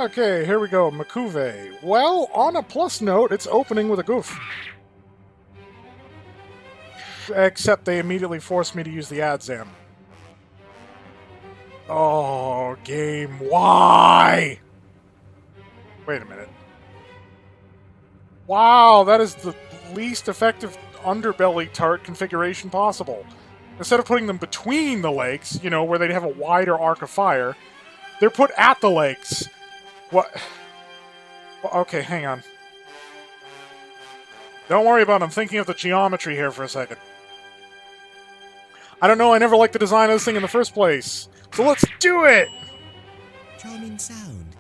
Okay, here we go. Makuve. Well, on a plus note, it's opening with a goof. Except they immediately forced me to use the Adzam. Oh, game. Why? Wait a minute. Wow, that is the least effective underbelly turret configuration possible. Instead of putting them between the legs, you know, where they'd have a wider arc of fire, they're put at the legs. What? Well, okay, hang on. Don't worry about it. I'm thinking of the geometry here for a second. I don't know, I never liked the design of this thing in the first place. So let's do it! Charming sound.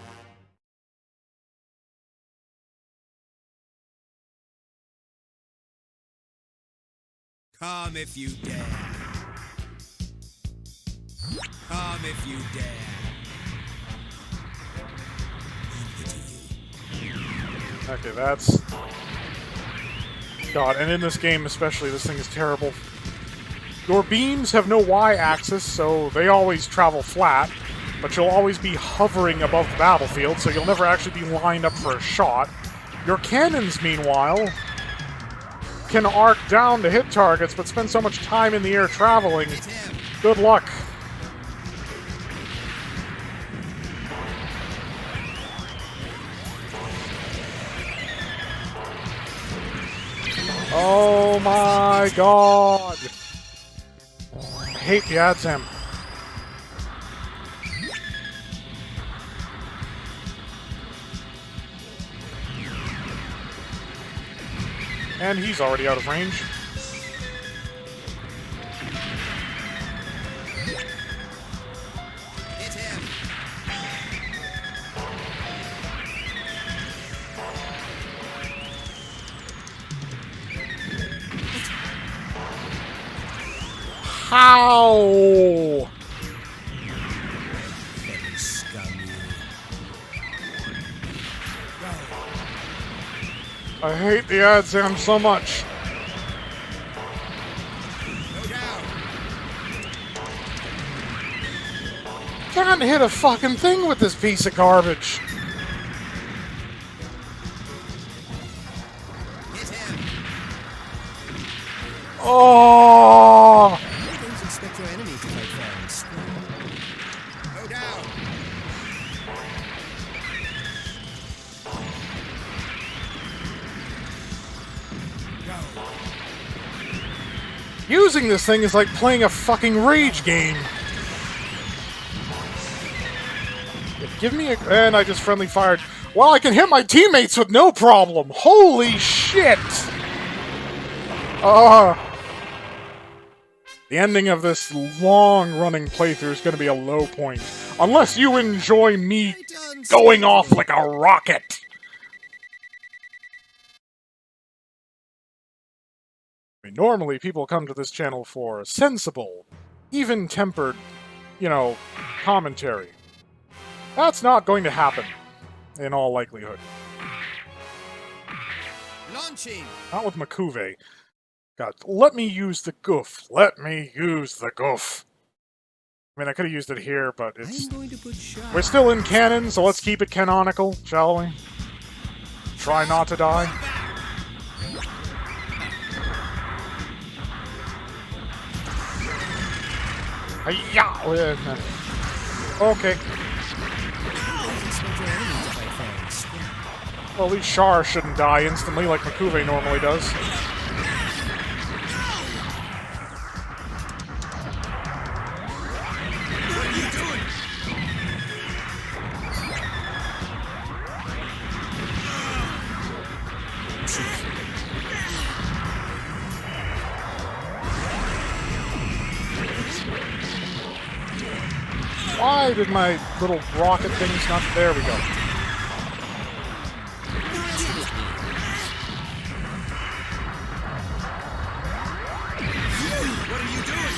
Come if you dare. Come if you dare. Okay, that's... God, and in this game especially, this thing is terrible. Your beams have no y-axis, so they always travel flat, but you'll always be hovering above the battlefield, so you'll never actually be lined up for a shot. Your cannons, meanwhile, can arc down to hit targets, but spend so much time in the air traveling. Good luck. Oh my god! I hate the Adzam. And he's already out of range. Hit him. How? Very scummy. I hate the Adzam so much. Go down. Can't hit a fucking thing with this piece of garbage. Hit him. Oh! Don't expect your enemy to fight friends. Go down. Go. Using this thing is like playing a fucking rage game. Give me a... And I just friendly fired. Well, I can hit my teammates with no problem. Holy shit! The ending of this long-running playthrough is going to be a low point. Unless you enjoy me going off like a rocket. I mean, normally people come to this channel for sensible, even-tempered, you know, commentary. That's not going to happen, in all likelihood. Launching. Not with Makuve. God, let me use the goof. Let me use the goof. I mean, I could have used it here, but it's... I'm going to put shot. We're still in canon, so let's keep it canonical, shall we? Try not to die. Hi-ya! Okay. Don't expect your enemy to fight friends. Well, at least Char shouldn't die instantly like Makuve normally does. Why did my little rocket things not... There we go. What are you doing?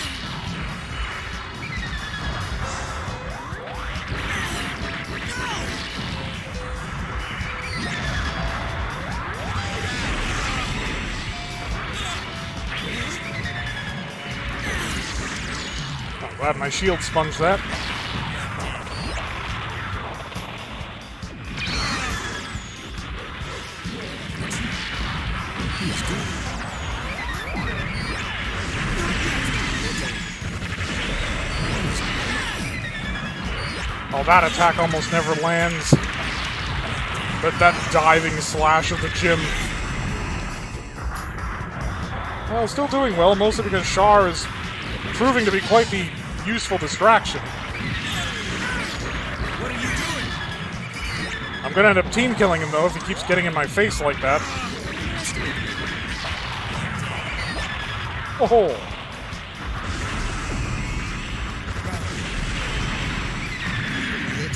I'm glad my shield sponged that. Oh, that attack almost never lands. But that diving slash of the gym. Well, still doing well, mostly because Char is proving to be quite the useful distraction. What are you doing? I'm gonna end up team killing him though if he keeps getting in my face like that. Oh!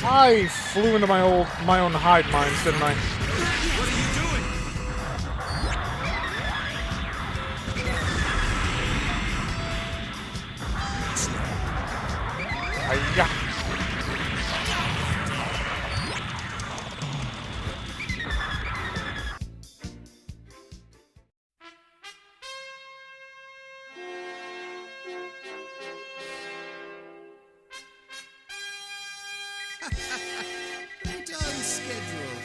I flew into my own hide mines, didn't I? What are you doing? Hiya. Right on schedule.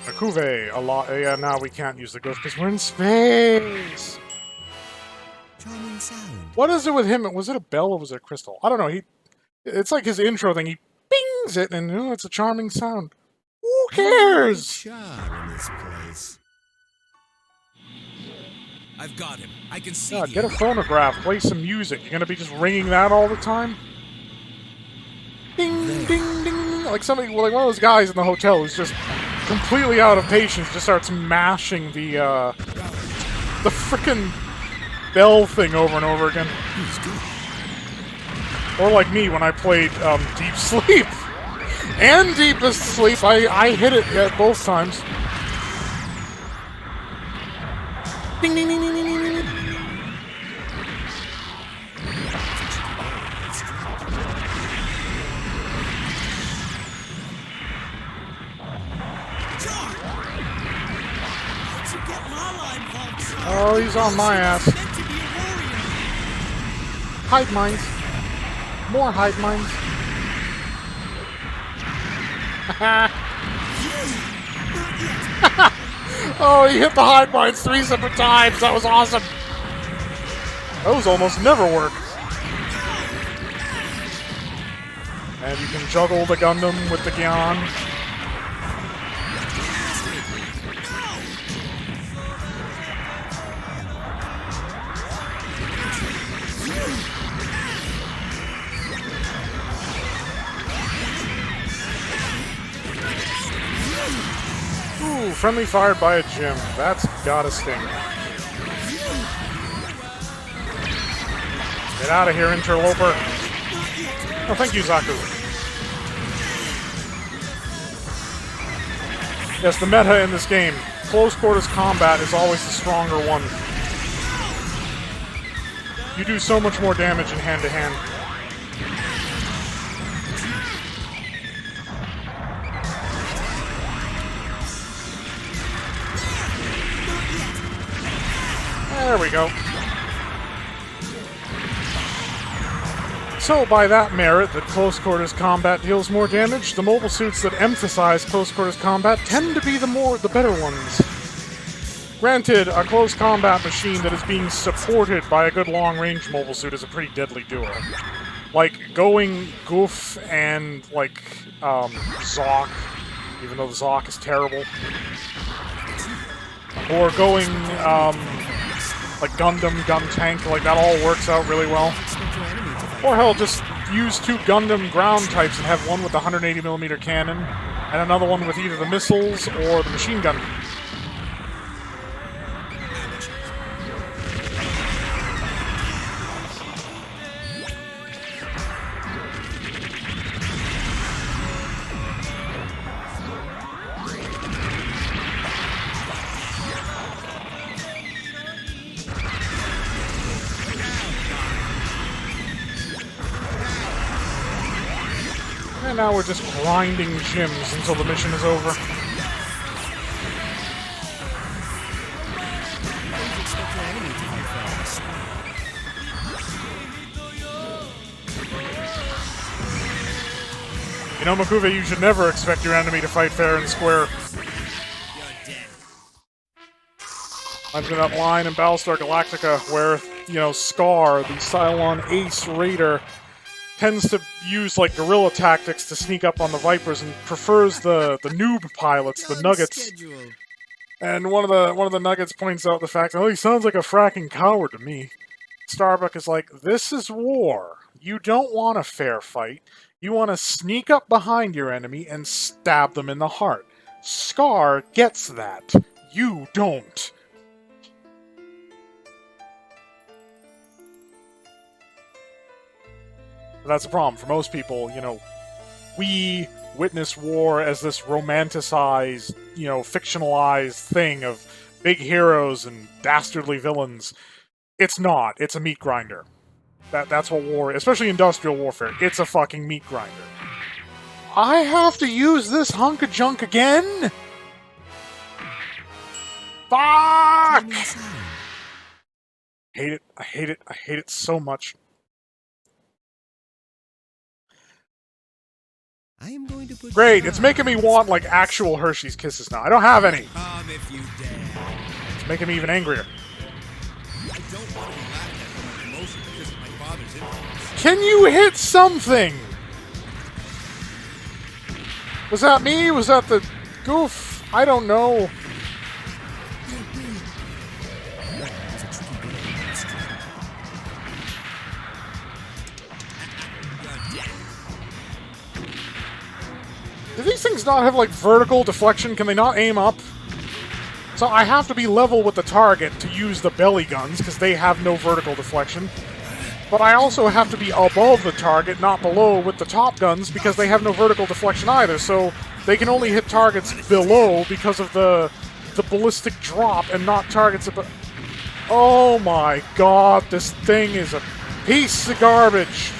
Akuve, a lot. Yeah, now we can't use the ghost because we're in space. Charming sound. What is it with him? Was it a bell or was it a crystal? I don't know. It's like his intro thing. He bings it, and it's a charming sound. Who cares? Charm in this place. I've got him. I can see Yeah, the get a phonograph. Play some music. You're gonna be just ringing that all the time. Ding, ding, ding. Like somebody, like one of those guys in the hotel who's just completely out of patience, just starts mashing the frickin' bell thing over and over again. He's good. Or like me when I played Deep Sleep. And Deepest Sleep, I hit it at both times. Ding, ding, ding, ding, ding, ding, ding. How'd you get Lala involved, Char? Oh, he's on my ass. Meant to be a warrior. Hide mines. More hide mines. Oh, he hit the hide mines 3 separate times. That was awesome. Those almost never work. And you can juggle the Gundam with the Gyan. Ooh, friendly fired by a gym. That's gotta sting. Get out of here, interloper. Oh, thank you, Zaku. Yes, the meta in this game. Close quarters combat is always the stronger one. You do so much more damage in hand-to-hand. There we go. So, by that merit that close quarters combat deals more damage, the mobile suits that emphasize close quarters combat tend to be the better ones. Granted, a close combat machine that is being supported by a good long-range mobile suit is a pretty deadly duo. Like, going Goof and, like, Zoc, even though the Zoc is terrible. Or going, like Gundam, Gun Tank, like that all works out really well. Or hell, just use 2 Gundam ground types and have one with the 180mm cannon, and another one with either the missiles or the machine gun. And now we're just grinding gyms until the mission is over. You know, Makuve, you should never expect your enemy to fight fair and square. Reminds me of that line in Battlestar Galactica where, you know, Scar, the Cylon Ace Raider, tends to use, like, guerrilla tactics to sneak up on the Vipers and prefers the noob pilots, the Nuggets. And one of the Nuggets points out the fact that, oh, he sounds like a fracking coward to me. Starbuck is like, this is war. You don't want a fair fight. You want to sneak up behind your enemy and stab them in the heart. Scar gets that. You don't. That's the problem. For most people, you know, we witness war as this romanticized, you know, fictionalized thing of big heroes and dastardly villains. It's not. It's a meat grinder. That's what war is. Especially industrial warfare. It's a fucking meat grinder. I have to use this hunk of junk again? Fuck! Hate it. I hate it. I hate it so much. I am going to put Great, it's making me want, like, actual Hershey's Kisses now. I don't have any. Come if you dare. It's making me even angrier. I don't want to be laughed at for my promotion because of my father's influence. Can you hit something? Was that me? Was that the goof? I don't know. It's a tricky game. It's strategy. Do these things not have, like, vertical deflection? Can they not aim up? So I have to be level with the target to use the belly guns, because they have no vertical deflection. But I also have to be above the target, not below, with the top guns, because they have no vertical deflection either, so they can only hit targets below because of the ballistic drop, and not targets above. Oh my god, this thing is a piece of garbage!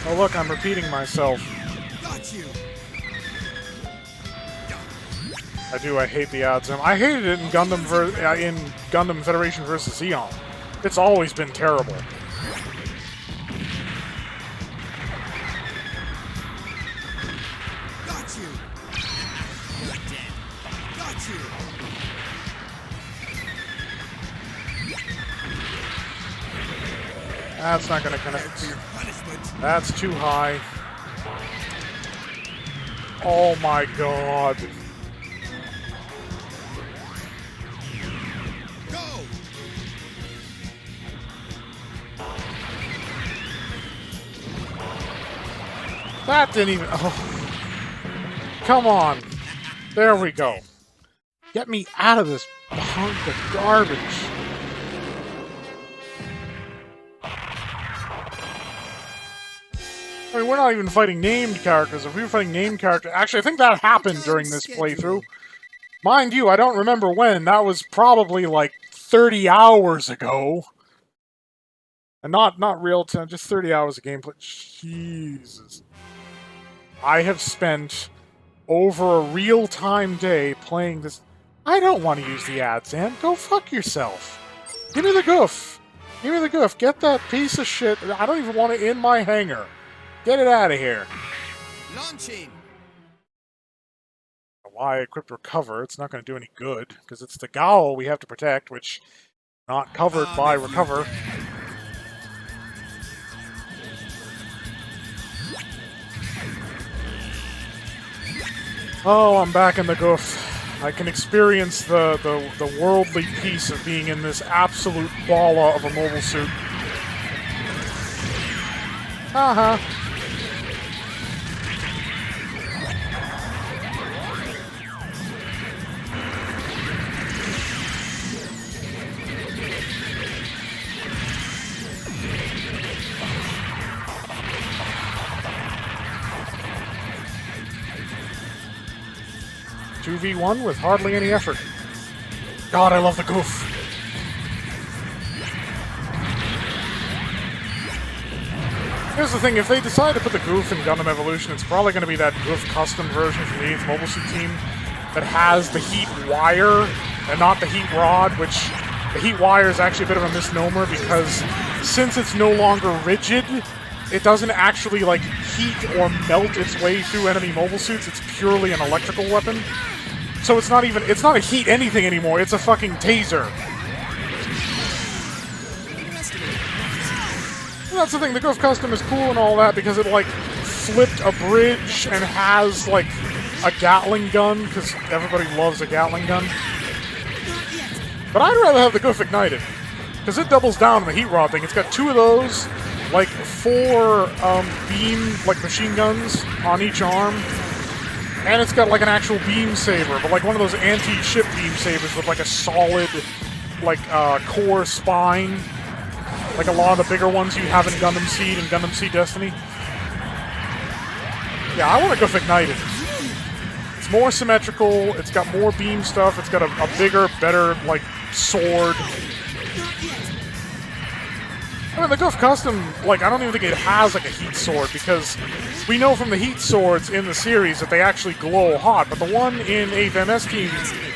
Oh look, I'm repeating myself. Got you. I do, I hate the odds. I hated it in Gundam Federation vs. Zeon. It's always been terrible. Got you. You're dead. Got you. That's not gonna connect. For your punishment. That's too high. Oh my god. Go. That didn't even... Oh. Come on. There we go. Get me out of this hunk of garbage. I mean, we're not even fighting named characters. If we were fighting named characters... Actually, I think that happened during this playthrough. Mind you, I don't remember when. That was probably, like, 30 hours ago. And not real time, just 30 hours of gameplay. Jesus. I have spent over a real-time day playing this... I don't want to use the ads, Ann. Go fuck yourself. Give me the goof. Give me the goof. Get that piece of shit. I don't even want it in my hangar. Get it out of here. Launching. Why I equipped Recover, it's not going to do any good, because it's the Gowl we have to protect, which not covered by Recover. Oh, I'm back in the goof. I can experience the worldly peace of being in this absolute balla of a mobile suit. Uh-huh. v1 with hardly any effort. God, I love the goof. Here's the thing, if they decide to put the goof in Gundam Evolution, it's probably going to be that goof custom version from the 8th Mobile Suit team that has the heat wire and not the heat rod, which the heat wire is actually a bit of a misnomer because since it's no longer rigid, it doesn't actually, like, heat or melt its way through enemy mobile suits. It's purely an electrical weapon. So it's not a heat anything anymore. It's a fucking taser. And that's the thing, the Goof Custom is cool and all that because it, like, flipped a bridge and has, like, a Gatling gun, because everybody loves a Gatling gun. But I'd rather have the Goof Ignited, because it doubles down on the heat rod thing. It's got 2 of those, like 4 beam, like machine guns on each arm, and it's got like an actual beam saber, but like one of those anti-ship beam sabers with like a solid, like core spine, like a lot of the bigger ones you have in Gundam Seed and Gundam Seed Destiny. Yeah, I want to Goof Ignited. It's more symmetrical, it's got more beam stuff, it's got a bigger, better, like, sword. I mean, the Goof Custom, like, I don't even think it has, like, a heat sword, because we know from the heat swords in the series that they actually glow hot, but the one in 8th MS Team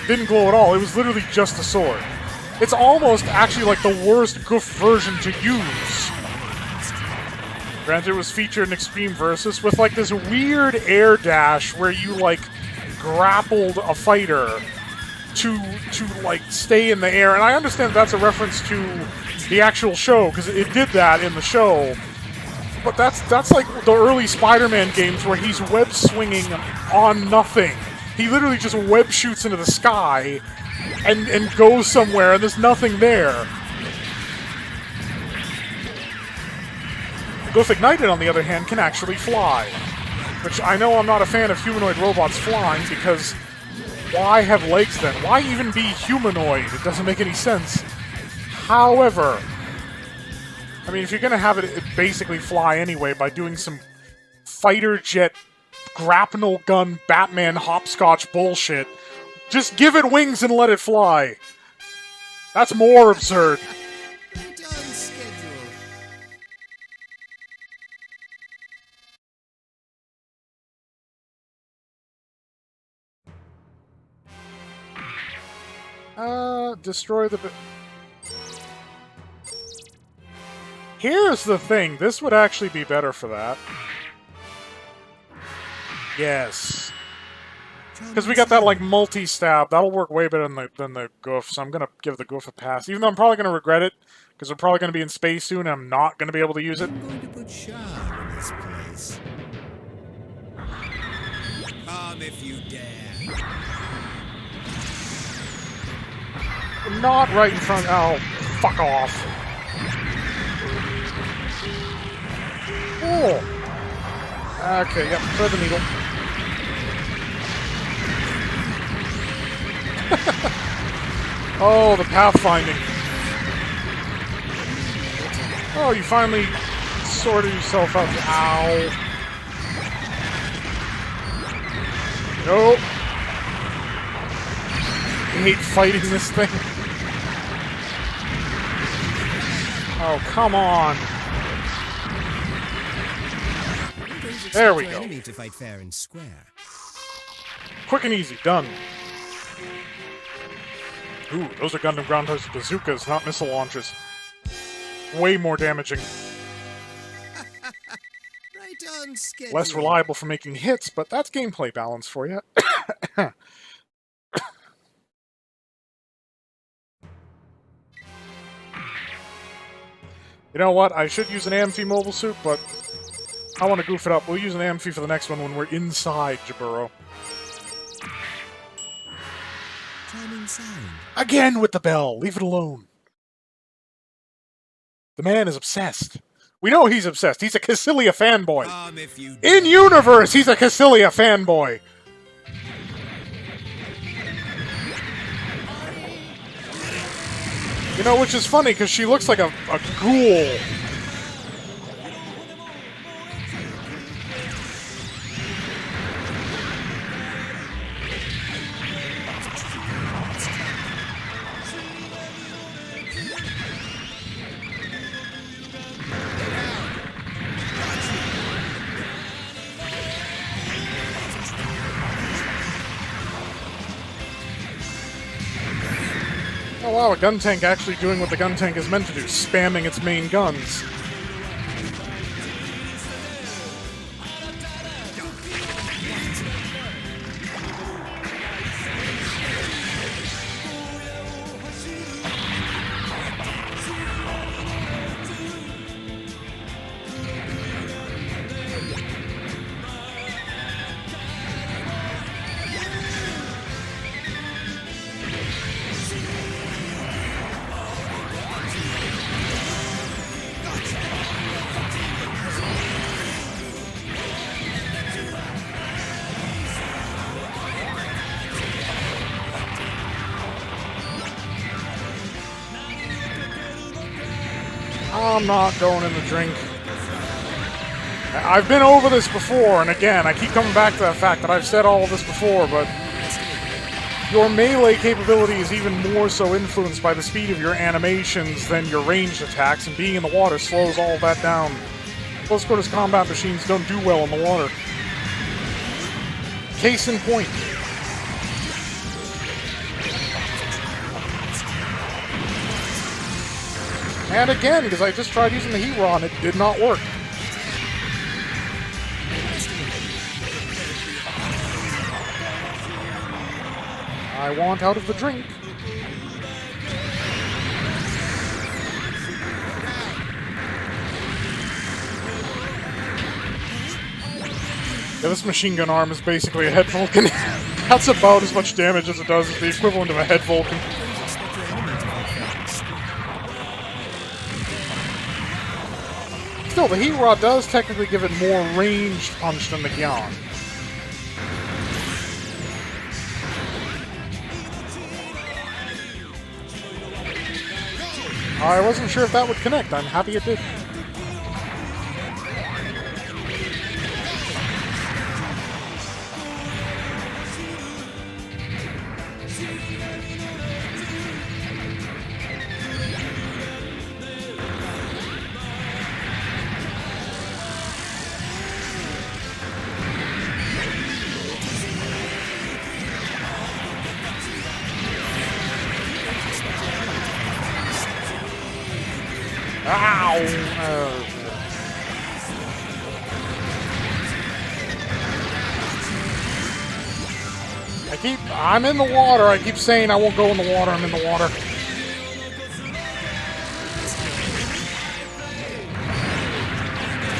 didn't glow at all. It was literally just a sword. It's almost actually, like, the worst Goof version to use. Granted, it was featured in Extreme Versus with, like, this weird air dash where you, like, grappled a fighter to like, stay in the air. And I understand that's a reference to the actual show, because it did that in the show. But that's like the early Spider-Man games where he's web-swinging on nothing. He literally just web shoots into the sky and goes somewhere, and there's nothing there. Goof Ignited, on the other hand, can actually fly. Which I know I'm not a fan of humanoid robots flying, because why have legs then? Why even be humanoid? It doesn't make any sense. However, I mean, if you're going to have it basically fly anyway by doing some fighter jet grapnel gun Batman hopscotch bullshit, just give it wings and let it fly. That's more absurd. Destroy the... Here's the thing. This would actually be better for that. Yes. Because we got that, like, multi-stab. That'll work way better than the Goof, so I'm going to give the Goof a pass. Even though I'm probably going to regret it, because we're probably going to be in space soon, and I'm not going to be able to use it. I'm going to put charm in this place. Come if you dare. Not right in front. Oh, fuck off. Oh. Okay, yep, thread the needle. Oh, the pathfinding. Oh, you finally sorted yourself out. Ow. Nope. I hate fighting this thing. Oh, come on. There we go. To fight fair and square. Quick and easy, done. Ooh, those are Gundam Ground House bazookas, not missile launchers. Way more damaging. Right on schedule. Less reliable for making hits, but that's gameplay balance for you. You know what? I should use an Amphi mobile suit, but I want to goof it up. We'll use an Amphi for the next one when we're inside Jaburo. Charming sound. Again with the bell. Leave it alone. The man is obsessed. We know he's obsessed. He's a Cassilia fanboy. In universe, he's a Cassilia fanboy. You know, which is funny, because she looks like a ghoul. Oh wow, a gun tank actually doing what the gun tank is meant to do, spamming its main guns. I'm not going in the drink. I've been over this before, and again, I keep coming back to that fact that I've said all of this before, but your melee capability is even more so influenced by the speed of your animations than your ranged attacks, and being in the water slows all of that down. Close quarters combat machines don't do well in the water. Case in point. And again, because I just tried using the heat rod, it did not work. I want out of the drink. Yeah, this machine gun arm is basically a head Vulcan. That's about as much damage as it does. It's the equivalent of a head Vulcan. Still, the heat rod does technically give it more ranged punch than the Gyan. I wasn't sure if that would connect. I'm happy it did. Ow! I'm in the water. I keep saying I won't go in the water. I'm in the water.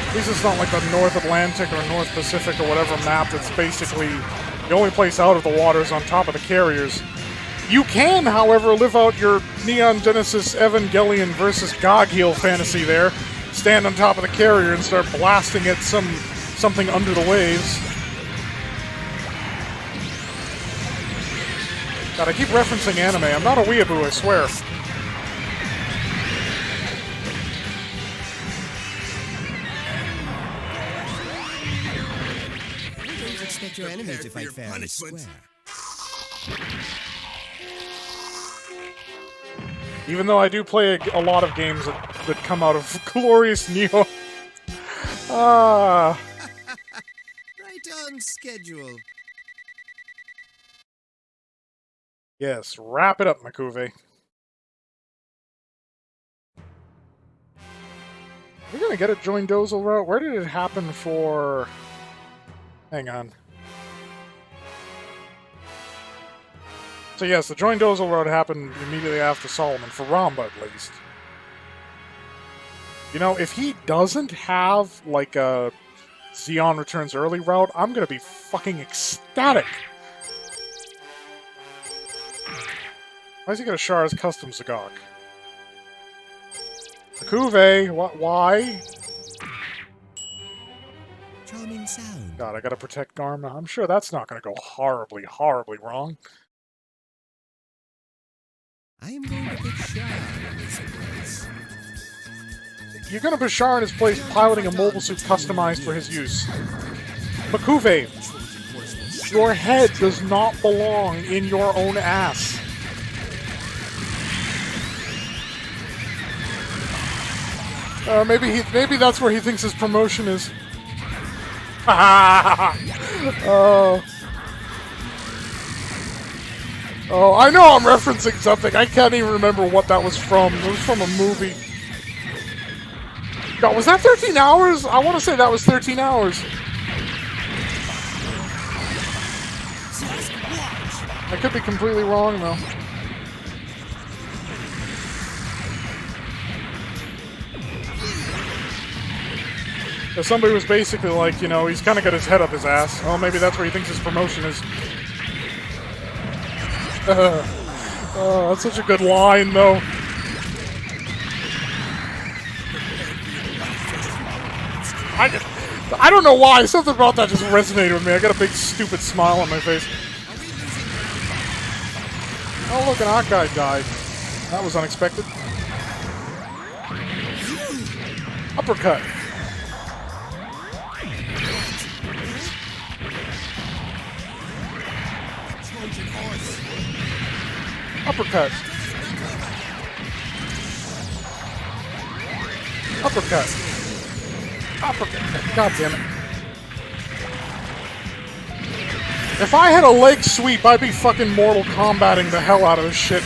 At least it's not like the North Atlantic or North Pacific or whatever map that's basically the only place out of the water is on top of the carriers. You can, however, live out your Neon Genesis Evangelion versus Goghiel fantasy there. Stand on top of the carrier and start blasting at something under the waves. God, I keep referencing anime. I'm not a weeaboo, I swear. Don't expect your enemy to fight fair and square. Even though I do play a lot of games that come out of glorious Neo. Ah. Right on schedule. Yes, wrap it up, Makuve. We're gonna get a join Dozel route. Where did it happen for... Hang on. So yes, the join Dozel route happened immediately after Solomon, for Ramba at least. You know, if he doesn't have, like, a Zeon Returns Early route, I'm gonna be fucking ecstatic. Why does he get a Char's Custom Zagok? Makuve, why? Charming sound. God, I gotta protect Garma. I'm sure that's not gonna go horribly, horribly wrong. I am going to put Shah in his place. You're gonna put Shar in his place piloting a mobile suit customized for his use. Makuve, your head does not belong in your own ass. Maybe that's where he thinks his promotion is. Oh, I know I'm referencing something. I can't even remember what that was from. It was from a movie. God, was that 13 hours? I want to say that was 13 hours. I could be completely wrong, though. If somebody was basically like, you know, he's kind of got his head up his ass. Well, maybe that's where he thinks his promotion is. Oh, that's such a good line, though. I don't know why. Something about that just resonated with me. I got a big, stupid smile on my face. Oh, look, an Archive died. That was unexpected. Uppercut. Uppercut. Uppercut. Uppercut. God damn it. If I had a leg sweep, I'd be fucking Mortal Kombating the hell out of this shit.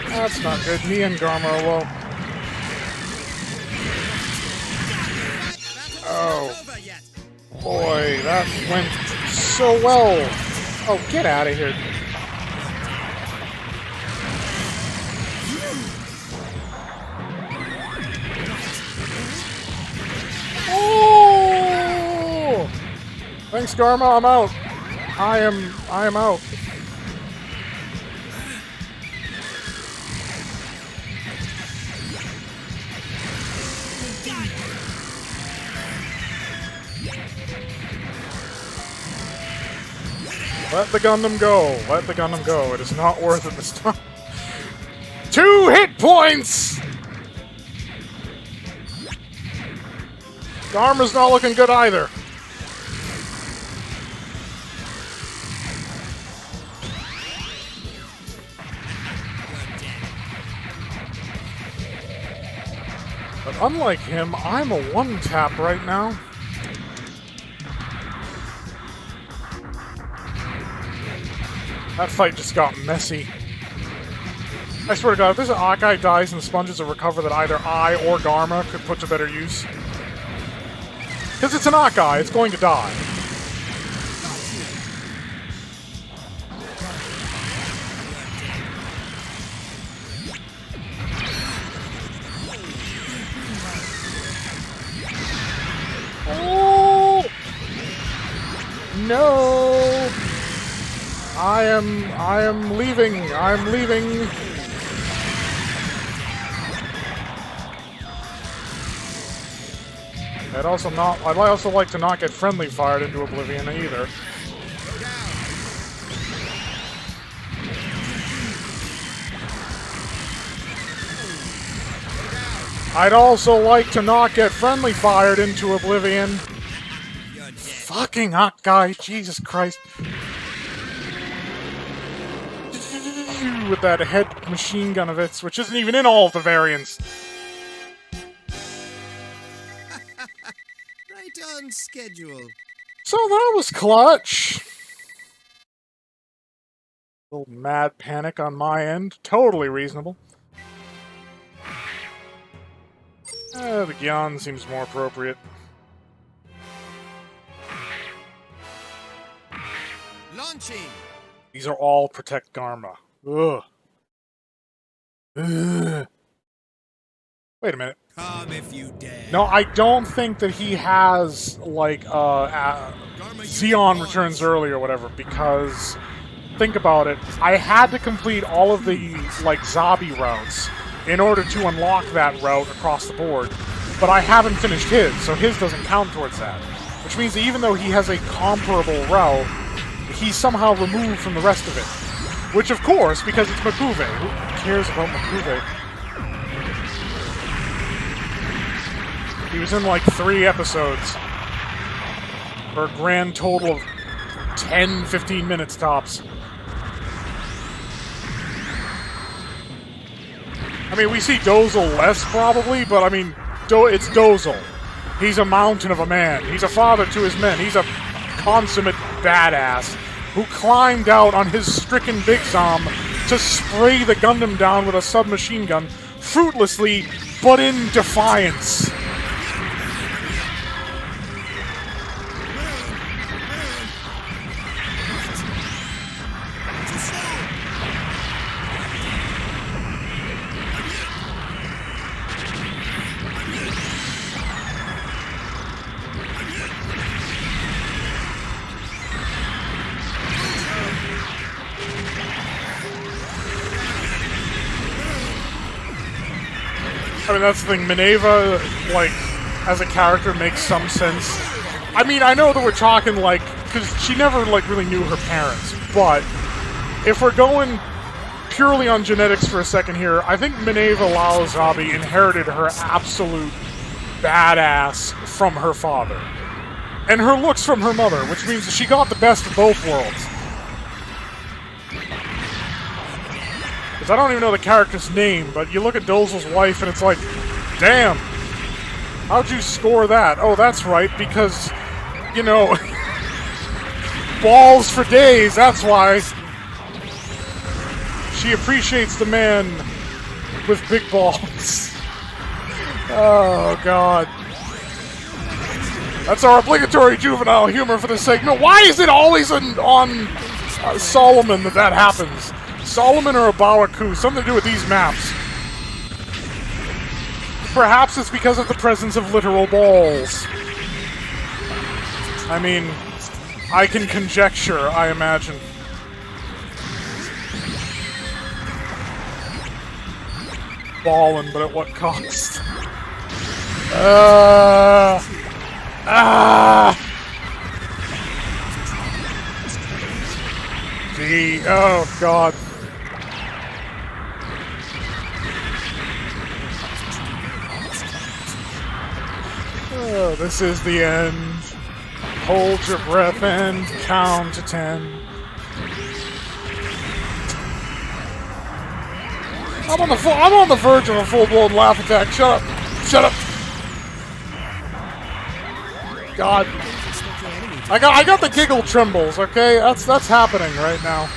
That's not good. Me and Garma are low. Oh. Boy, that went so well. Oh, get out of here. Oh! Thanks, Garma. I'm out. I am out. Let the Gundam go. Let the Gundam go. It is not worth it this time. 2 hit points! Garma's not looking good either. But unlike him, I'm a one-tap right now. That fight just got messy. I swear to God, if this Akai dies and sponges a recover that either I or Garma could put to better use. Because it's an Akai, it's going to die. Oh! No! I am leaving. I'm leaving. I'd also like to not get friendly fired into oblivion either. I'd also like to not get friendly fired into oblivion. Fucking Akai, Jesus Christ. With that head machine gun of its, which isn't even in all of the variants. Right on schedule. So that was clutch. Little mad panic on my end. Totally reasonable. The Gyan seems more appropriate. Launching. These are all Protect Garma. Ugh. Ugh. Wait a minute. Come if you dare. No, I don't think that he has, like, Xeon Returns Early or whatever, because, think about it, I had to complete all of the, like, Zabi routes in order to unlock that route across the board, but I haven't finished his, so his doesn't count towards that. Which means that even though he has a comparable route, he's somehow removed from the rest of it. Which, of course, because it's Makuve. Who cares about Makuve? He was in, like, 3 episodes. For a grand total of 10, 15 minutes tops. I mean, we see Dozel less, probably, but, I mean, it's Dozel. He's a mountain of a man. He's a father to his men. He's a consummate badass who climbed out on his stricken Big Zom to spray the Gundam down with a submachine gun, fruitlessly, but in defiance. mean, that's the thing. Minerva, like, as a character, makes some sense. I mean, I know that we're talking, like, because she never, like, really knew her parents, but if we're going purely on genetics for a second here, I think Minerva Laozabi inherited her absolute badass from her father. And her looks from her mother, which means that she got the best of both worlds. Because I don't even know the character's name, but you look at Dozel's wife and it's like, damn, how'd you score that? Oh, that's right, because, you know, balls for days, that's why. She appreciates the man with big balls. Oh, God. That's our obligatory juvenile humor for the segment. Why is it always on Solomon that happens? Solomon or Abawaku, something to do with these maps. Perhaps it's because of the presence of literal balls. I mean, I can conjecture, I imagine. Ballin', but at what cost? Gee, oh God. Oh, this is the end. Hold your breath and count to 10. I'm on the verge of a full-blown laugh attack. Shut up! Shut up! God, I got the giggle trembles. Okay, that's happening right now.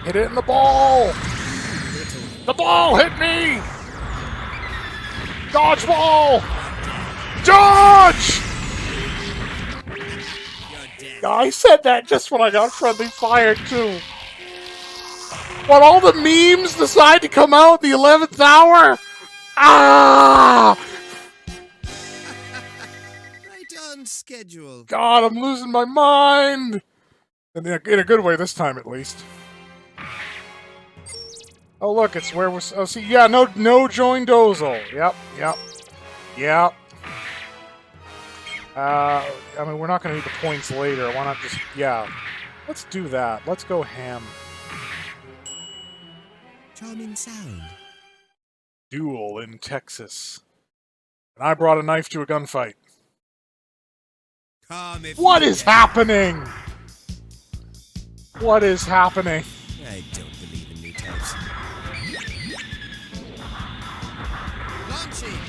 Hit it in the ball. The ball hit me. Dodge ball. Dodge. I said that just when I got friendly fire, too. But all the memes decide to come out at the 11th hour? Ah! Right on schedule. God, I'm losing my mind! In a good way this time, at least. Oh, look, it's where we're... Oh, see, yeah, no join Dozel. Yep. I mean, we're not going to need the points later. Why not just... Yeah. Let's do that. Let's go ham. Charming sound. Duel in Texas. And I brought a knife to a gunfight. What is happening? What is happening? I don't believe in new types. Launching.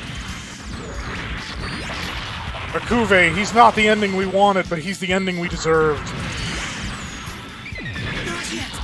Akuve, he's not the ending we wanted, but he's the ending we deserved. Not yet.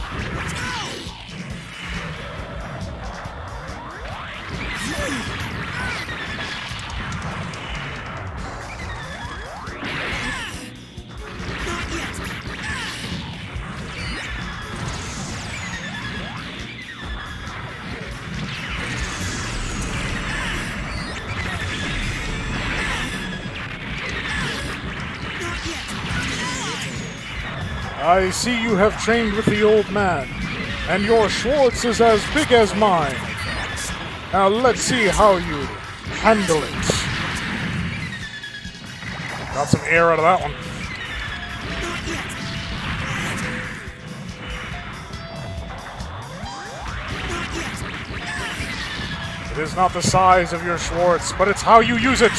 I see you have trained with the old man, and your Schwartz is as big as mine. Now let's see how you handle it. Got some air out of that one. It is not the size of your Schwartz, but it's how you use it.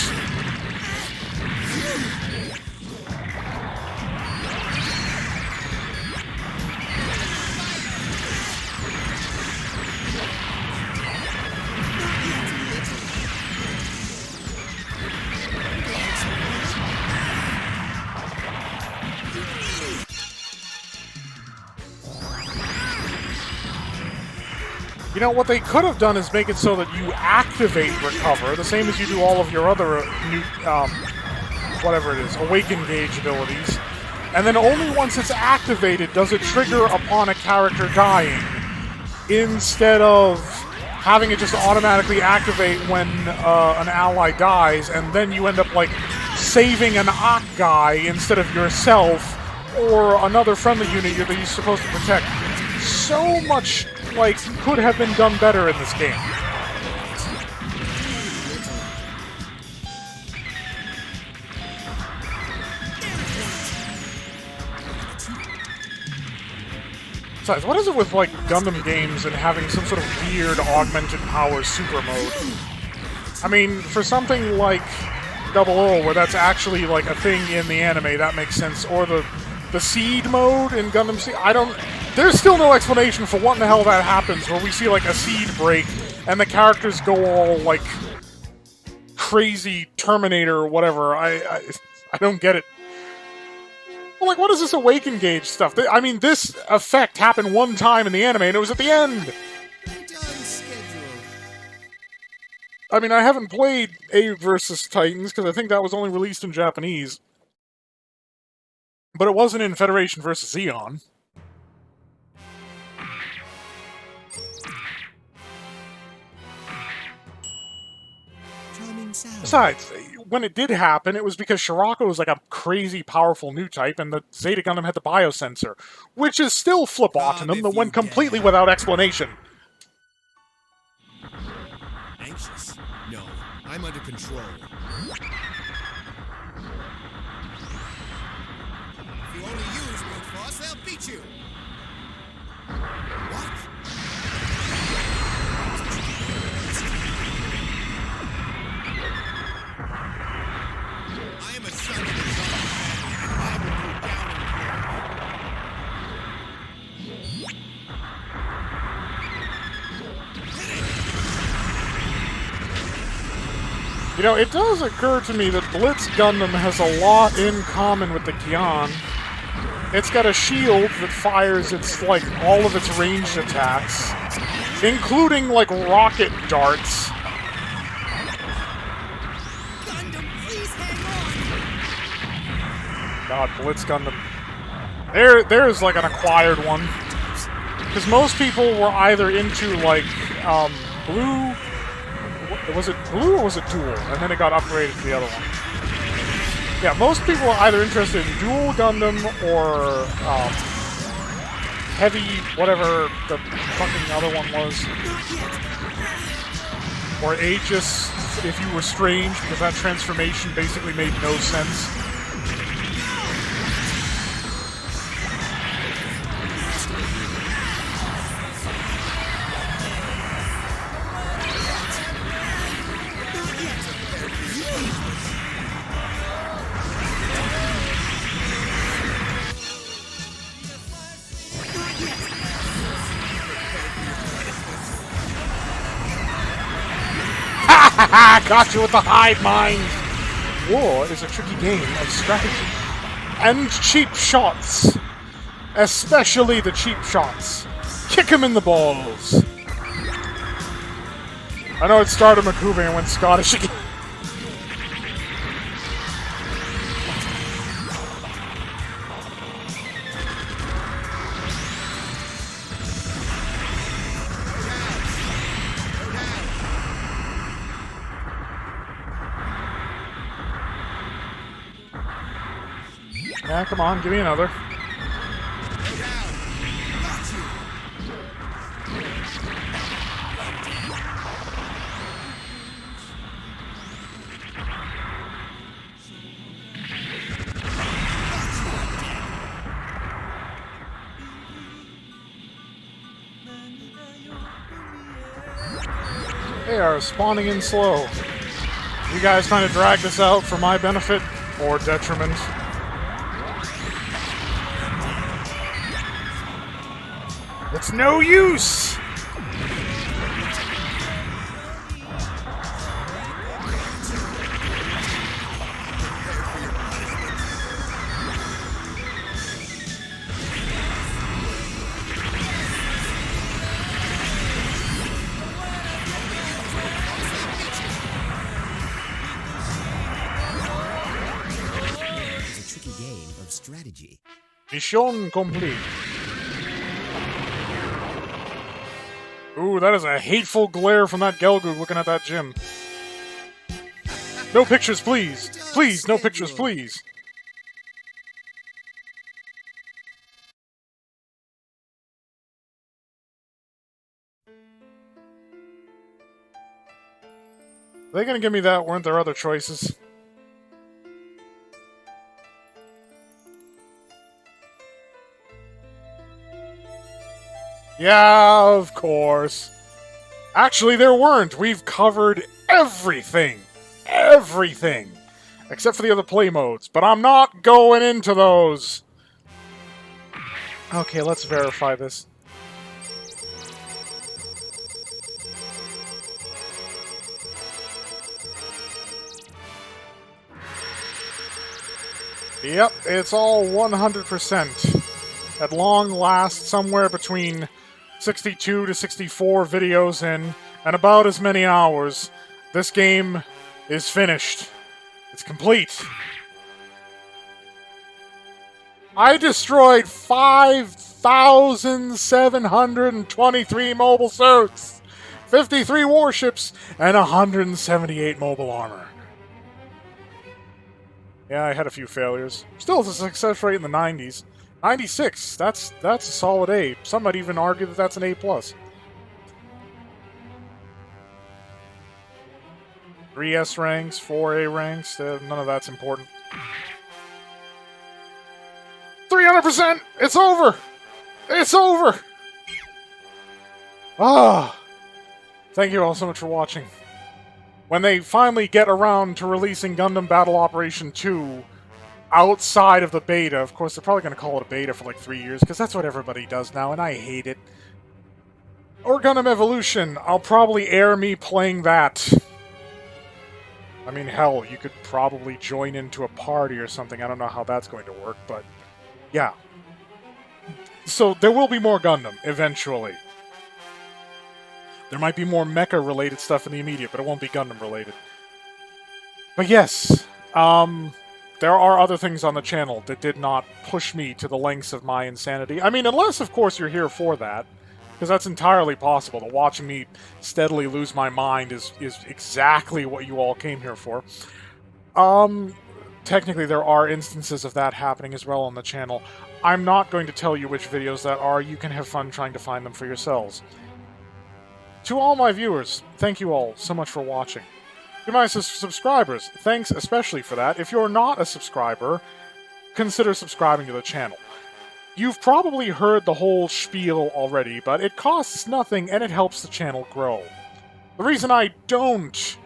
You know, what they could have done is make it so that you activate Recover, the same as you do all of your other new, whatever it is, Awaken Gauge abilities. And then only once it's activated does it trigger upon a character dying, instead of having it just automatically activate when an ally dies, and then you end up, like, saving an Ak guy instead of yourself, or another friendly unit that you're supposed to protect. So much, like, could have been done better in this game. Besides, what is it with, like, Gundam games and having some sort of weird augmented power super mode? I mean, for something like Double O, where that's actually, like, a thing in the anime, that makes sense. Or the seed mode in Gundam Seed, I don't... There's still no explanation for what in the hell that happens, where we see, like, a seed break, and the characters go all, like, crazy Terminator or whatever. I don't get it. Well, like, what is this Awaken Gauge stuff? I mean, this effect happened one time in the anime, and it was at the end! I mean, I haven't played A vs. Titans, because I think that was only released in Japanese. But it wasn't in Federation vs. Zeon. Besides, when it did happen, it was because Shirako was like a crazy powerful new type, and the Zeta Gundam had the biosensor, which is still phlebotinum that went completely without explanation. Anxious? No, I'm under control. If you only use brute force, they'll beat you. What? I am a son of the gods. I will go down You know, it does occur to me that Blitz Gundam has a lot in common with the Gion. It's got a shield that fires its, like, all of its ranged attacks, including, like, rocket darts. Gundam, please hang on. God, Blitz Gundam. There's, like, an acquired one. Because most people were either into, like, blue... Was it blue or was it dual? And then it got upgraded to the other one. Yeah, most people are either interested in dual Gundam or heavy, whatever the fucking other one was. Or Aegis, if you were strange, because that transformation basically made no sense. Got you with the hive mind! War is a tricky game of strategy. And cheap shots! Especially the cheap shots. Kick him in the balls! I know it started Makube and went Scottish again. Yeah, come on, give me another. They are spawning in slow. You guys trying to drag this out for my benefit or detriment? It's no use! It's a tricky game of strategy. Mission complete. Ooh, that is a hateful glare from that Gelgoog looking at that gym. No pictures, please! Please, no pictures, please! they gonna give me that? Weren't there other choices? Yeah, of course. Actually, there weren't. We've covered everything. Everything. Except for the other play modes. But I'm not going into those. Okay, let's verify this. Yep, it's all 100%. At long last, somewhere between 62 to 64 videos in, and about as many hours, this game is finished. It's complete. I destroyed 5,723 mobile suits, 53 warships, and 178 mobile armor. Yeah, I had a few failures. Still, it's a success rate in the 90s. 96, that's a solid A. Some might even argue that that's an A+. 3 S ranks, 4 A ranks, none of that's important. 300%! It's over! It's over! Ah! Thank you all so much for watching. When they finally get around to releasing Gundam Battle Operation 2 outside of the beta, of course they're probably going to call it a beta for like 3 years, because that's what everybody does now, and I hate it. Or Gundam Evolution, I'll probably air me playing that. I mean, hell, you could probably join into a party or something. I don't know how that's going to work, but yeah. So there will be more Gundam, eventually. There might be more mecha-related stuff in the immediate, but it won't be Gundam-related. But yes, there are other things on the channel that did not push me to the lengths of my insanity. I mean, unless, of course, you're here for that. Because that's entirely possible, that watching me steadily lose my mind is exactly what you all came here for. Technically there are instances of that happening as well on the channel. I'm not going to tell you which videos that are, you can have fun trying to find them for yourselves. To all my viewers, thank you all so much for watching. To my subscribers, thanks especially for that. If you're not a subscriber, consider subscribing to the channel. You've probably heard the whole spiel already, but it costs nothing and it helps the channel grow. The reason I don't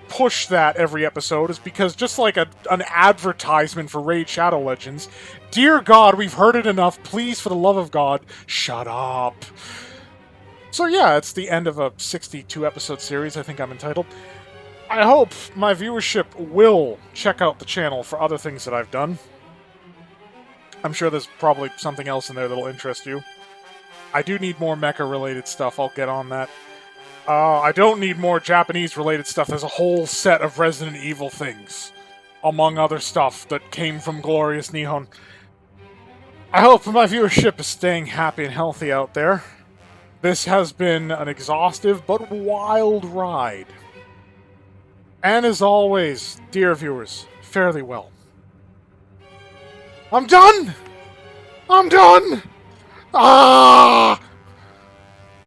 push that every episode is because just like an advertisement for Raid Shadow Legends, dear God, we've heard it enough, please for the love of God, shut up. So yeah, it's the end of a 62 episode series, I think I'm entitled. I hope my viewership will check out the channel for other things that I've done. I'm sure there's probably something else in there that'll interest you. I do need more mecha-related stuff, I'll get on that. I don't need more Japanese-related stuff, there's a whole set of Resident Evil things, among other stuff, that came from Glorious Nihon. I hope my viewership is staying happy and healthy out there. This has been an exhaustive but wild ride. And as always, dear viewers, fare thee well. I'm done! I'm done! Ah!